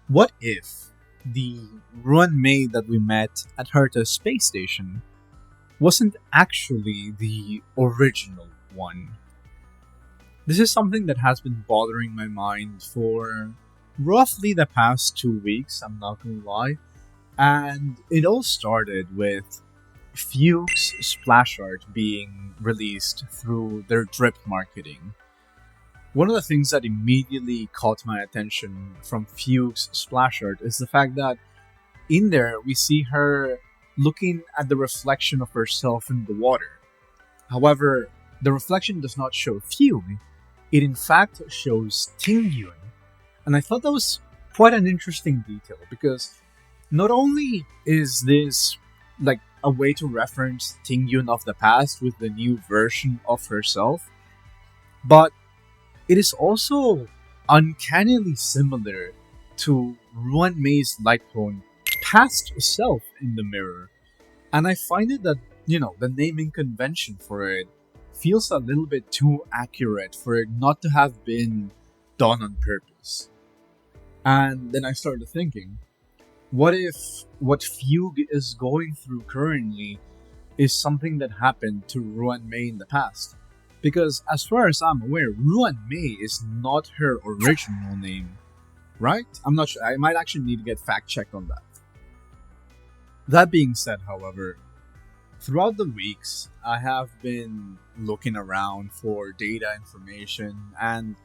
What if the Ruan Mei that we met at Herta's space station wasn't actually the original one? This is something that has been bothering my mind for roughly the past 2 weeks, I'm not gonna lie. And it all started with Fugue's splash art being released through their drip marketing. One of the things that immediately caught my attention from Fugue's splash art is the fact that in there we see her looking at the reflection of herself in the water. However, the reflection does not show Fugue, it in fact shows Tingyun. And I thought that was quite an interesting detail because not only is this like a way to reference Tingyun of the past with the new version of herself, but it is also uncannily similar to Ruan Mei's light cone past self in the mirror. And I find it that, the naming convention for it feels a little bit too accurate for it not to have been done on purpose. And then I started thinking, what if what Fugue is going through currently is something that happened to Ruan Mei in the past? Because as far as I'm aware, Ruan Mei is not her original name, right? I'm not sure. I might actually need to get fact checked on that. That being said, however, throughout the weeks, I have been looking around for data information and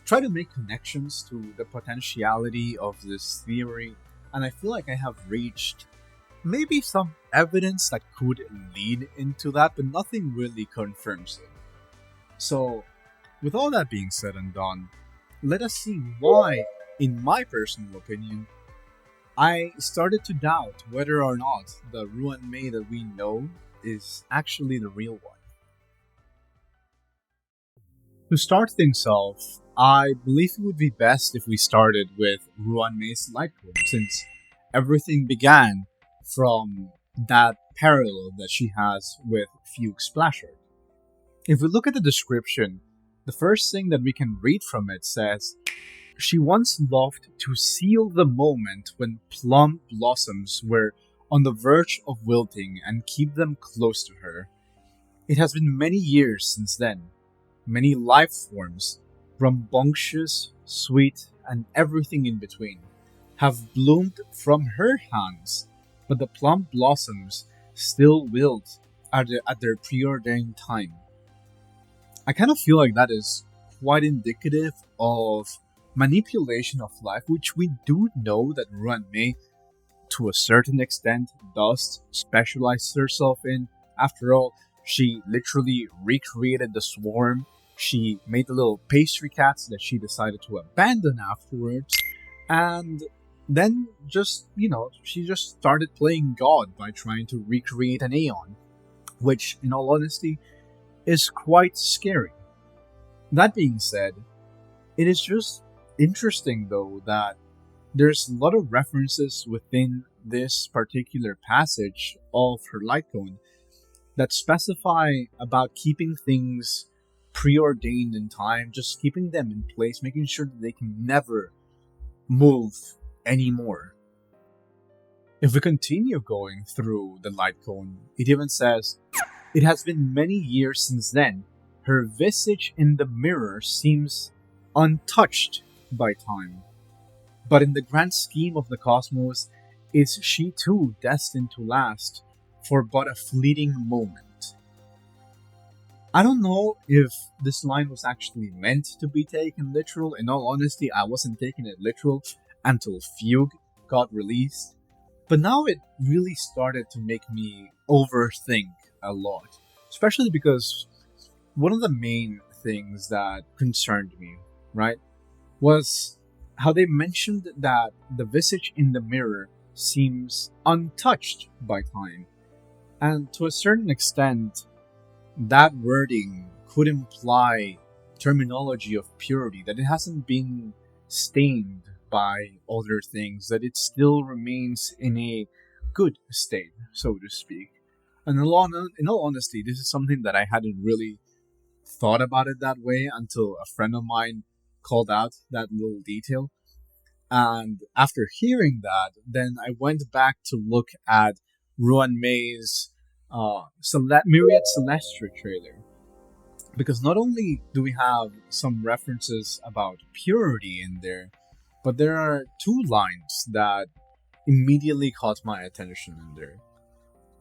try to make connections to the potentiality of this theory, and I feel like I have reached maybe some evidence that could lead into that, but nothing really confirms it. So, with all that being said and done, let us see why, in my personal opinion, I started to doubt whether or not the Ruan Mei that we know is actually the real one. To start things off, I believe it would be best if we started with Ruan Mei's Lightroom, since everything began from that parallel that she has with Fugue Splasher. If we look at the description, the first thing that we can read from it says, she once loved to seal the moment when plum blossoms were on the verge of wilting and keep them close to her. It has been many years since then. Many life forms, rambunctious, sweet, and everything in between, have bloomed from her hands, but the plum blossoms still wilt at their preordained time. I kind of feel like that is quite indicative of manipulation of life, which we do know that Ruan Mei, to a certain extent, does specialize herself in. After all, she literally recreated the swarm. She made the little pastry cats that she decided to abandon afterwards, and then she just started playing God by trying to recreate an Aeon, which, in all honesty, is quite scary. That being said, it is just interesting though that there's a lot of references within this particular passage of her light cone that specify about keeping things preordained in time, just keeping them in place, making sure that they can never move anymore. If we continue going through the light cone, it even says, it has been many years since then. Her visage in the mirror seems untouched by time. But in the grand scheme of the cosmos, is she too destined to last for but a fleeting moment? I don't know if this line was actually meant to be taken literal. In all honesty, I wasn't taking it literal until Fugue got released. But now it really started to make me overthink a lot. Especially because one of the main things that concerned me, right, was how they mentioned that the visage in the mirror seems untouched by time. And to a certain extent, that wording could imply terminology of purity, that it hasn't been stained by other things, that it still remains in a good state, so to speak. And in all honesty, this is something that I hadn't really thought about it that way until a friend of mine called out that little detail. And after hearing that, then I went back to look at Ruan Mei's Myriad Celestia trailer. Because not only do we have some references about purity in there, but there are two lines that immediately caught my attention in there.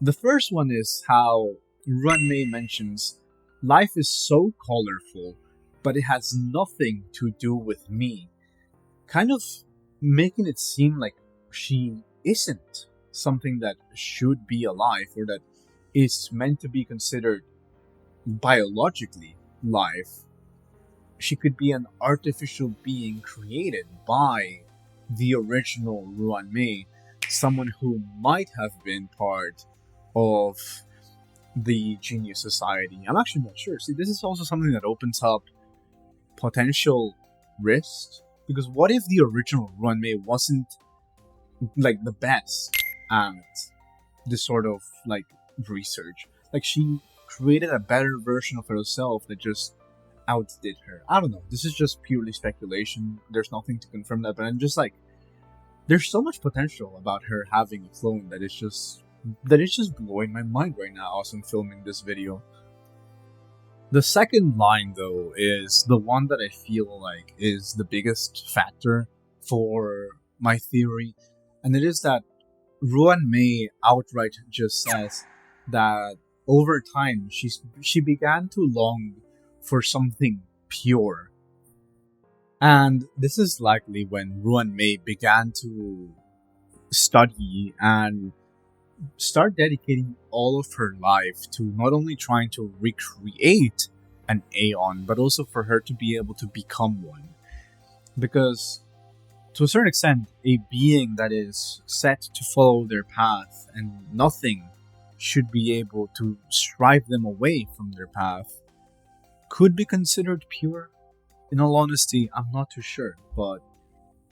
The first one is how Ruan Mei mentions, life is so colorful, but it has nothing to do with me. Kind of making it seem like she isn't something that should be alive or that is meant to be considered biologically life. She could be an artificial being created by the original Ruan Mei, someone who might have been part of the Genius Society. I'm actually not sure. See, this is also something that opens up potential risks, because what if the original Ruan Mei wasn't like the best at this sort of like research? Like she created a better version of herself that just outdid her. I don't know. This is just purely speculation. There's nothing to confirm that, but I'm just like, there's so much potential about her having a clone that it's just blowing my mind right now as I'm filming this video. The second line, though, is the one that I feel like is the biggest factor for my theory, and it is that Ruan Mei outright just says that over time she began to long for something pure. And this is likely when Ruan Mei began to study and start dedicating all of her life to not only trying to recreate an Aeon, but also for her to be able to become one. Because to a certain extent, a being that is set to follow their path and nothing should be able to strive them away from their path could be considered pure. In all honesty, I'm not too sure, but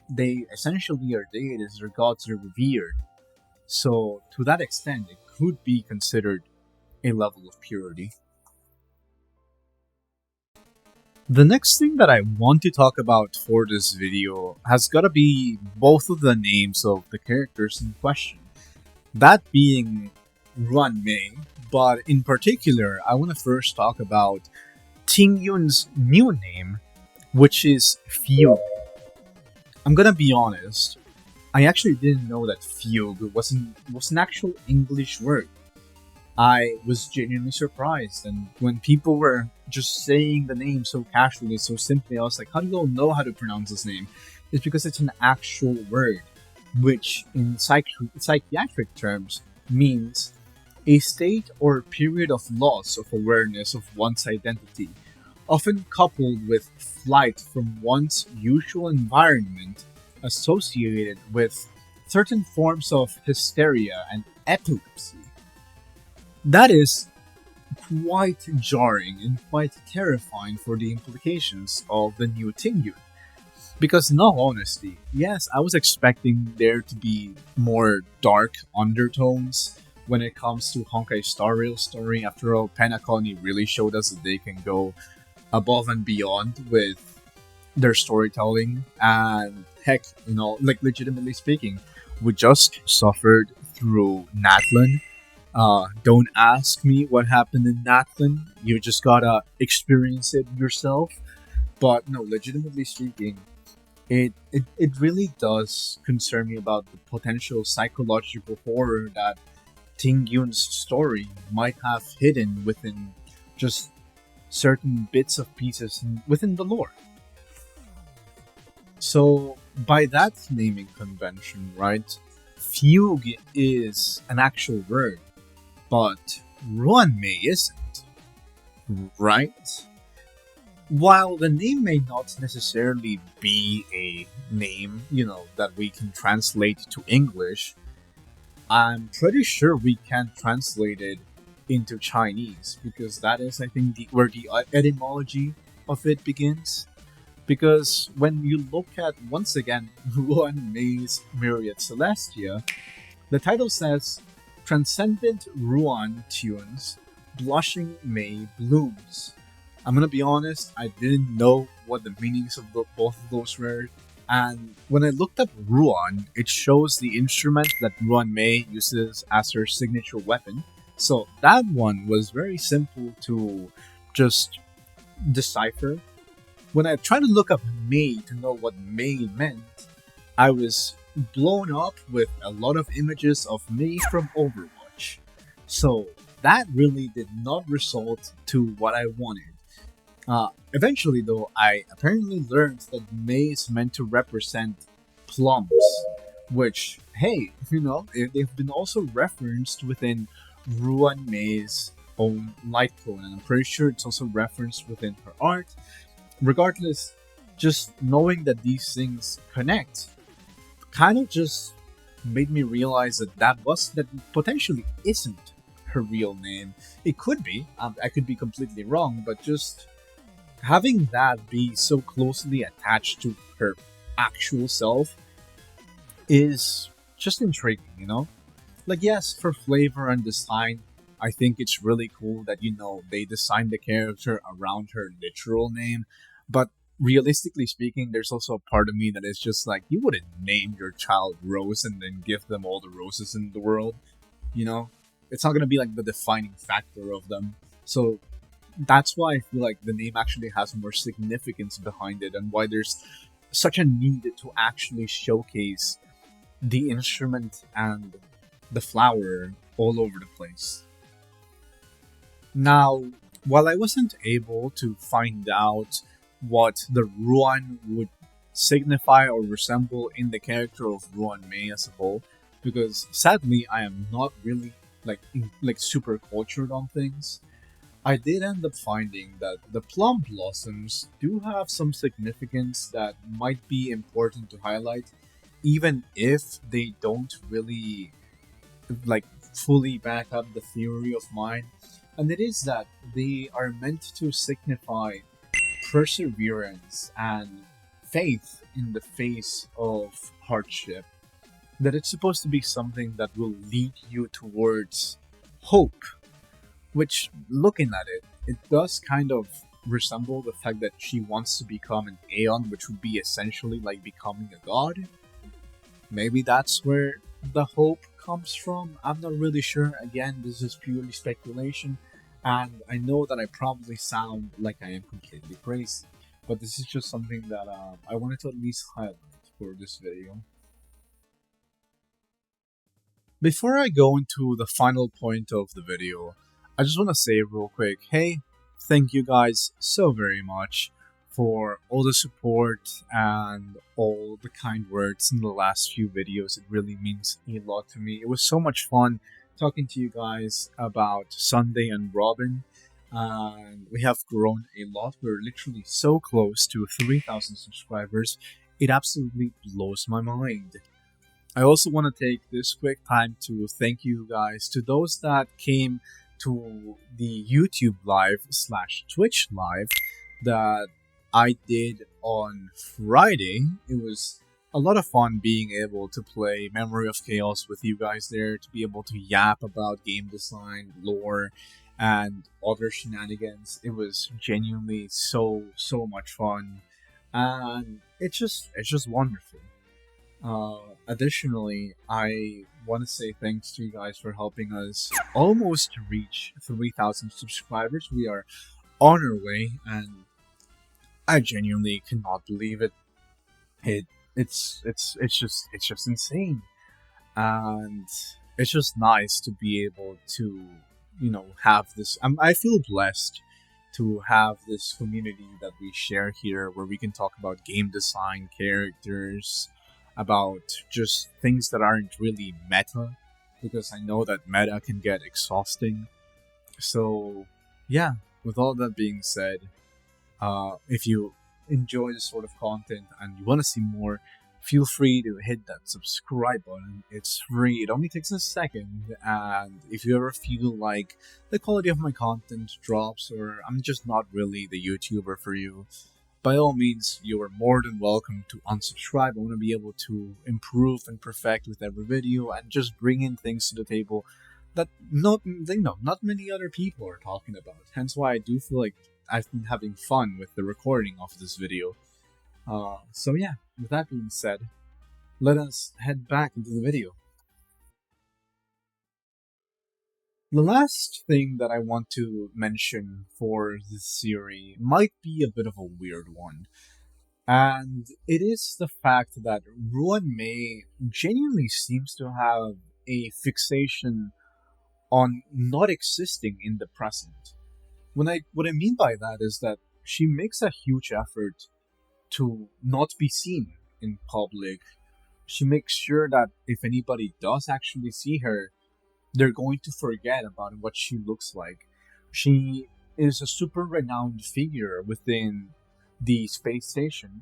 they essentially are deities, their gods are revered. So, to that extent, it could be considered a level of purity. The next thing that I want to talk about for this video has gotta be both of the names of the characters in question. That being Ruan Mei, but in particular, I want to first talk about Tingyun's new name, which is Fugue. I'm gonna be honest, I actually didn't know that Fugue was an actual English word. I was genuinely surprised, and when people were just saying the name so casually, so simply, I was like, how do you all know how to pronounce this name? It's because it's an actual word, which in psychiatric terms means a state or period of loss of awareness of one's identity, often coupled with flight from one's usual environment, associated with certain forms of hysteria and epilepsy. That is quite jarring and quite terrifying for the implications of the new Tingyun. Because in all honesty, yes, I was expecting there to be more dark undertones when it comes to Honkai Star Rail story. After all, Penacony really showed us that they can go above and beyond with their storytelling, and heck, like legitimately speaking, we just suffered through Natlan. Don't ask me what happened in Natlan, you just gotta experience it yourself. But no, legitimately speaking, it really does concern me about the potential psychological horror that Tingyun's story might have hidden within just certain bits of pieces within the lore. So, by that naming convention, right, Fugue is an actual word, but Ruan Mei isn't, right? While the name may not necessarily be a name, that we can translate to English, I'm pretty sure we can translate it into Chinese, because that is, I think, where the etymology of it begins. Because when you look at, once again, Ruan Mei's Myriad Celestia, the title says, Transcendent Ruan tunes, Blushing Mei blooms. I'm gonna be honest, I didn't know what the meanings of both of those were And when I looked up Ruan, it shows the instrument that Ruan Mei uses as her signature weapon. So that one was very simple to just decipher. When I tried to look up Mei to know what Mei meant, I was blown up with a lot of images of Mei from Overwatch. So that really did not result to what I wanted. Eventually, though, I apparently learned that Mei is meant to represent plums, which, hey, they've been also referenced within Ruan Mei's own light cone, and I'm pretty sure it's also referenced within her art. Regardless, just knowing that these things connect kind of just made me realize that potentially isn't her real name. It could be. I could be completely wrong, but just having that be so closely attached to her actual self is just intriguing, Like, yes, for flavor and design, I think it's really cool that, they designed the character around her literal name. But realistically speaking, there's also a part of me that is just like, you wouldn't name your child Rose and then give them all the roses in the world, It's not going to be like the defining factor of them. So that's why I feel like the name actually has more significance behind it, and why there's such a need to actually showcase the instrument and the flower all over the place. Now, while I wasn't able to find out what the Ruan would signify or resemble in the character of Ruan Mei as a whole, because sadly I am not really like super cultured on things, I did end up finding that the plum blossoms do have some significance that might be important to highlight, even if they don't really fully back up the theory of mine. And it is that they are meant to signify perseverance and faith in the face of hardship. That it's supposed to be something that will lead you towards hope. Which, looking at it, it does kind of resemble the fact that she wants to become an Aeon, which would be essentially like becoming a god. Maybe that's where the hope comes from. I'm not really sure. Again, this is purely speculation, and I know that I probably sound like I am completely crazy, but this is just something that I wanted to at least highlight for this video. Before I go into the final point of the video, I just want to say real quick, hey, thank you guys so very much for all the support and all the kind words in the last few videos. It really means a lot to me. It was so much fun talking to you guys about Sunday and Robin, and we have grown a lot. We're literally so close to 3,000 subscribers. It absolutely blows my mind. I also want to take this quick time to thank you guys, to those that came to the YouTube live / Twitch live that I did on Friday. It was a lot of fun being able to play Memory of Chaos with you guys there, to be able to yap about game design, lore, and other shenanigans. It was genuinely so much fun, and it's just wonderful. Additionally, I want to say thanks to you guys for helping us almost reach 3,000 subscribers. We are on our way, and I genuinely cannot believe it. It's just insane, and it's just nice to be able to have this. I feel blessed to have this community that we share here, where we can talk about game design, characters, about just things that aren't really meta, because I know that meta can get exhausting. So yeah, with all that being said, if you enjoy this sort of content and you want to see more, feel free to hit that subscribe button. It's free, it only takes a second, and if you ever feel like the quality of my content drops, or I'm just not really the YouTuber for you, by all means, you are more than welcome to unsubscribe. I want to be able to improve and perfect with every video, and just bring in things to the table that not many other people are talking about. Hence why I do feel like I've been having fun with the recording of this video. So yeah, with that being said, let us head back into the video. The last thing that I want to mention for this series might be a bit of a weird one, and it is the fact that Ruan Mei genuinely seems to have a fixation on not existing in the present. What I mean by that is that she makes a huge effort to not be seen in public. She makes sure that if anybody does actually see her, they're going to forget about what she looks like. She is a super renowned figure within the space station,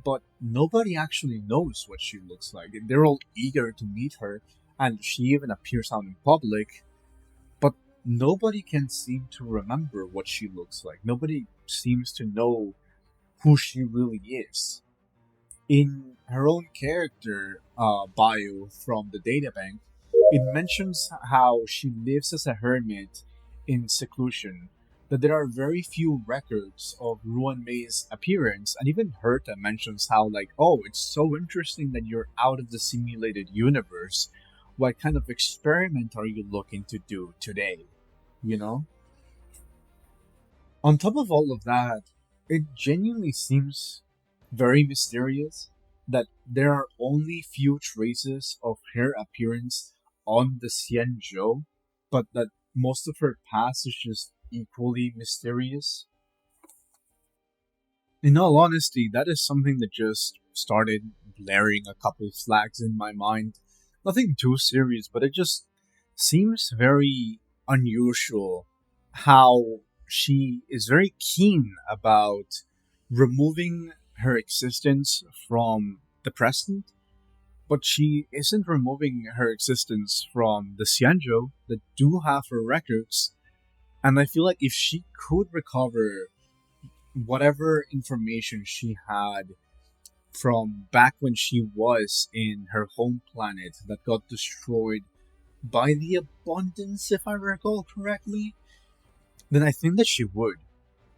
but nobody actually knows what she looks like. They're all eager to meet her, and she even appears out in public, but nobody can seem to remember what she looks like. Nobody seems to know who she really is. In her own character bio from the databank, it mentions how she lives as a hermit in seclusion, that there are very few records of Ruan Mei's appearance, and even Herta mentions how, like, oh, it's so interesting that you're out of the simulated universe. What kind of experiment are you looking to do today? You know? On top of all of that, it genuinely seems very mysterious that there are only few traces of her appearance on the Xianzhou, but that most of her past is just equally mysterious. In all honesty, that is something that just started blaring a couple flags in my mind. Nothing too serious, but it just seems very unusual how she is very keen about removing her existence from the present, but she isn't removing her existence from the Xianzhou that do have her records. And I feel like if she could recover whatever information she had from back when she was in her home planet that got destroyed by the abundance, if I recall correctly, then I think that she would.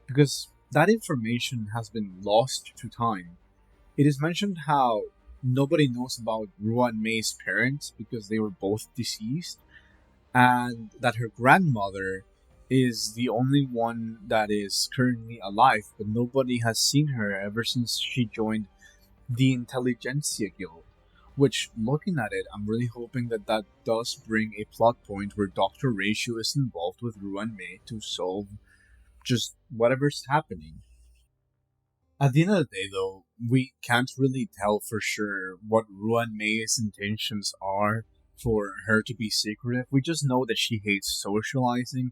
Because that information has been lost to time. It is mentioned how nobody knows about Ruan Mei's parents because they were both deceased, and that her grandmother is the only one that is currently alive, but nobody has seen her ever since she joined the Intelligencia Guild. Which, looking at it, I'm really hoping that that does bring a plot point where Dr. Ratio is involved with Ruan Mei to solve just whatever's happening. At the end of the day, though, we can't really tell for sure what Ruan Mei's intentions are for her to be secretive. We just know that she hates socializing,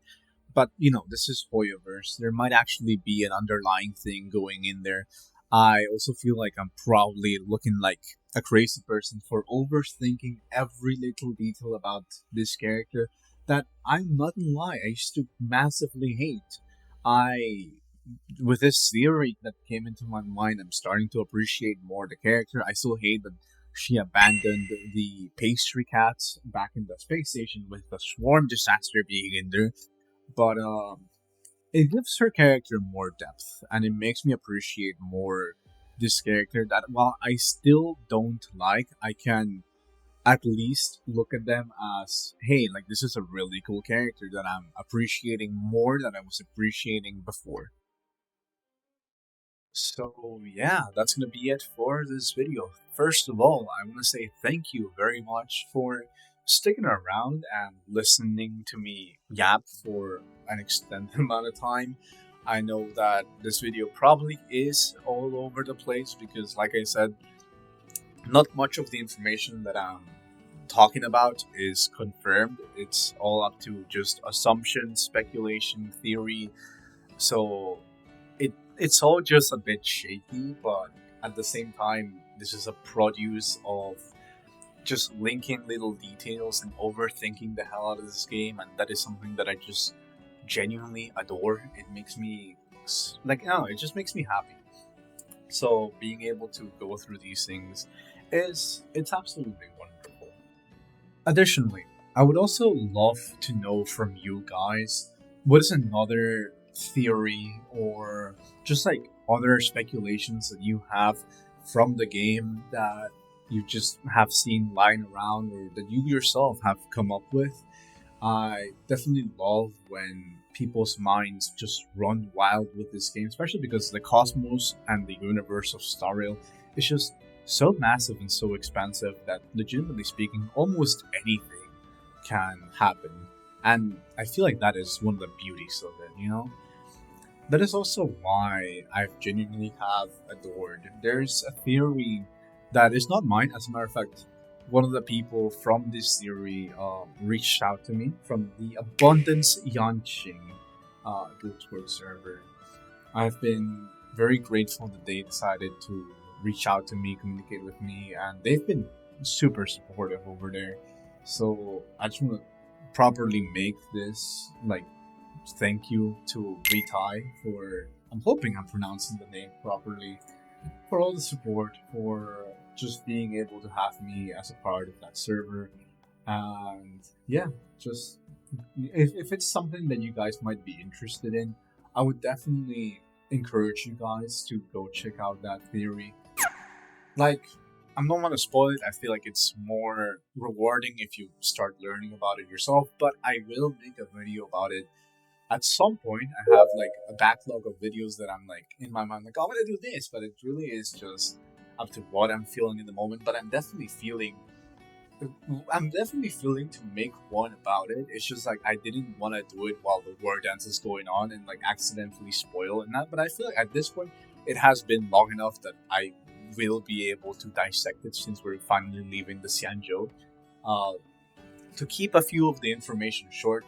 but this is Hoyoverse. There might actually be an underlying thing going in there. I also feel like I'm probably looking like a crazy person for overthinking every little detail about this character that I'm not gonna lie, I used to massively hate. I With this theory that came into my mind, I'm starting to appreciate more the character. I still hate that she abandoned the pastry cats back in the space station with the swarm disaster being in there. But it gives her character more depth, and it makes me appreciate more this character. That while I still don't like, I can at least look at them as, hey, like this is a really cool character that I'm appreciating more than I was appreciating before. So yeah, that's gonna be it for this video. First of all, I want to say thank you very much for sticking around and listening to me yap for an extended amount of time. I know that this video probably is all over the place because, like I said, not much of the information that I'm talking about is confirmed. It's all up to just assumption, speculation, theory. So it's all just a bit shaky, but at the same time, this is a produce of just linking little details and overthinking the hell out of this game, and that is something that I just genuinely adore. It makes me like, no, it just makes me happy. So being able to go through these things it's absolutely wonderful. Additionally, I would also love to know from you guys what is another theory or just like other speculations that you have from the game that you just have seen lying around or that you yourself have come up with. I definitely love when people's minds just run wild with this game, especially because the cosmos and the universe of Star Rail is just so massive and so expansive that, legitimately speaking, almost anything can happen. And I feel like that is one of the beauties of it, you know? That is also why I genuinely have adored. There's a theory that is not mine, as a matter of fact. One of the people from this theory reached out to me from the Abundance Yanqing Discord server. I've been very grateful that they decided to reach out to me, communicate with me, and they've been super supportive over there. So I just want to properly make this like thank you to Ritai for, I'm hoping I'm pronouncing the name properly, for all the support, for just being able to have me as a part of that server. And yeah, just if it's something that you guys might be interested in, I would definitely encourage you guys to go check out that theory. Like, I'm not going to spoil it. I feel like it's more rewarding if you start learning about it yourself, but I will make a video about it at some point. I have like a backlog of videos that I'm like in my mind, like, I'm gonna do this, but it really is just up to what I'm feeling in the moment. But I'm definitely feeling to make one about it. It's just like I didn't want to do it while the war dance is going on and like accidentally spoil and that. But I feel like at this point it has been long enough that I will be able to dissect it since we're finally leaving the Xianzhou. To keep a few of the information short,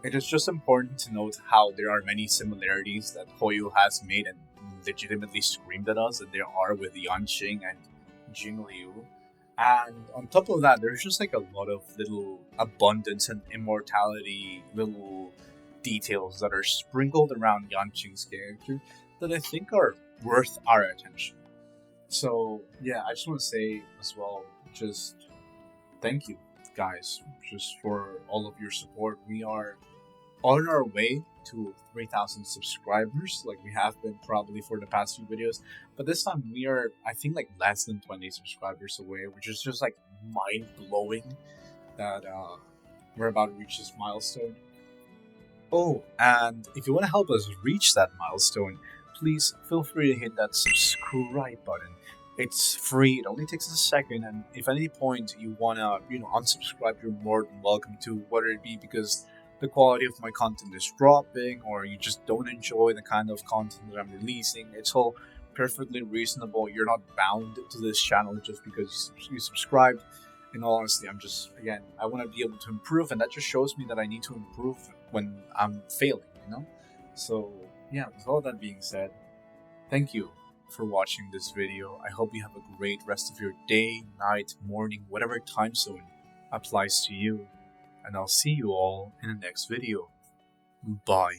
it is just important to note how there are many similarities that Hoyo has made and legitimately screamed at us that there are with Yanqing and Jingliu. And on top of that, there's just like a lot of little abundance and immortality, little details that are sprinkled around Yanqing's character that I think are worth our attention. So yeah, I just want to say as well, just thank you guys just for all of your support. We are on our way to 3,000 subscribers, like we have been probably for the past few videos, but this time we are, I think, like less than 20 subscribers away, which is just like mind-blowing that we're about to reach this milestone. Oh, and if you want to help us reach that milestone, please feel free to hit that subscribe button. It's free, it only takes a second, and if at any point you want to, unsubscribe, you're more than welcome to, whether it be because the quality of my content is dropping or you just don't enjoy the kind of content that I'm releasing. It's all perfectly reasonable. You're not bound to this channel just because you subscribed. In all honesty, I want to be able to improve, and that just shows me that I need to improve when I'm failing, So yeah, with all that being said, thank you for watching this video. I hope you have a great rest of your day, night, morning, whatever time zone applies to you. And I'll see you all in the next video. Bye.